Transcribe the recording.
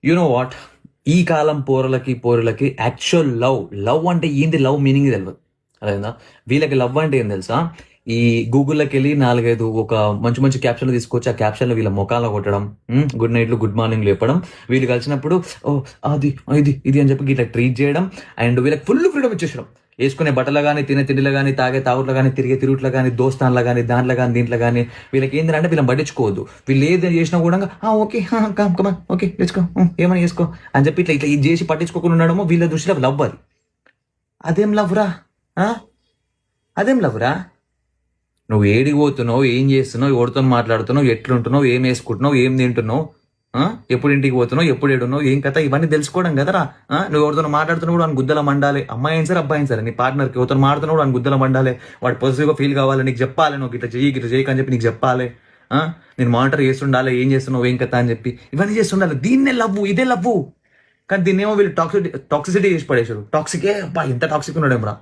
You know what, ఈ కాలం పోరలకి actual love అంటే ఏంది, లవ్ మీనింగ్ తెలియదు. అదేందా, వీళ్ళకి లవ్ అంటే ఏం తెలుసా? ఈ గూగుల్లోకి వెళ్ళి 4-5 ఒక మంచి మంచి క్యాప్షన్లు తీసుకొచ్చి ఆ క్యాప్షన్లు వీళ్ళ ముఖాల్లో కొట్టడం, గుడ్ నైట్లు గుడ్ మార్నింగ్ చెప్పడం, వీళ్ళు కలిసినప్పుడు ఓ అది ఇది ఇది అని చెప్పి ఇట్లా ట్రీట్ చేయడం, అండ్ వీళ్ళకి ఫుల్ ఫ్రీడమ్ ఇచ్చేసడం. వేసుకునే బట్టలు కానీ, తినే తిండిలో కానీ, తాగే తాగుట్లో కానీ, తిరిగే తిరుగుట్లో కానీ, దోస్తాన్లో కానీ, దాంట్లో కానీ, దీంట్లో కానీ, వీళ్ళకి ఏంటంటే వీళ్ళని పట్టించుకోవద్దు. వీళ్ళు ఏది చేసినా కూడా ఓకే కమా ఓకే తెచ్చుకో, ఏమైనా చేసుకో అని చెప్పి ఇట్లా ఇట్లా ఇది చేసి పట్టించుకోకుండా ఉండడమో వీళ్ళ దృష్టిలో లవ్ అది. అదేం లవ్రా? అదేం లవ్రా? నువ్వు ఏడికి పోతున్నావు, ఏం చేస్తున్నావు, ఎవరితో మాట్లాడుతున్నావు, ఎట్లుంటున్నావు, ఏం వేసుకుంటున్నావు, ఏం తింటున్నావు, ఎప్పుడు ఇంటికి పోతున్నావు, ఎప్పుడు ఏడున్నావు, ఏం కథ, ఇవన్నీ తెలుసుకోవడం కదరా. నువ్వు ఎవరితో మాట్లాడుతున్నావు అని గుద్దల మండాలి, అమ్మాయి అయిన సరే అబ్బాయి అయిన సరే, నీ పార్ట్నర్కి ఎవరితో మాట్లాడుతున్నావు అని గుద్దల మండాలి, వాడు పాజిటివ్గా ఫీల్ కావాలి, నీకు చెప్పాలి, నువ్వు ఇట్లా చెయ్యి ఇట్లా చేయకు అని చెప్పి నీకు చెప్పాలి. నేను మానిటర్ చేస్తుండాలి, ఏం చేస్తున్నావు, ఏం కథ అని చెప్పి ఇవన్నీ చేస్తుండాలి. దీన్నే లవ్వు, ఇదే లవ్వు. కానీ దీన్ని ఏమో వీళ్ళు టాక్సిసిటీ చేసి పడేసారు. టాక్సికే అబ్బా, ఎంత టాక్సిక్ ఉన్నాడేమరా.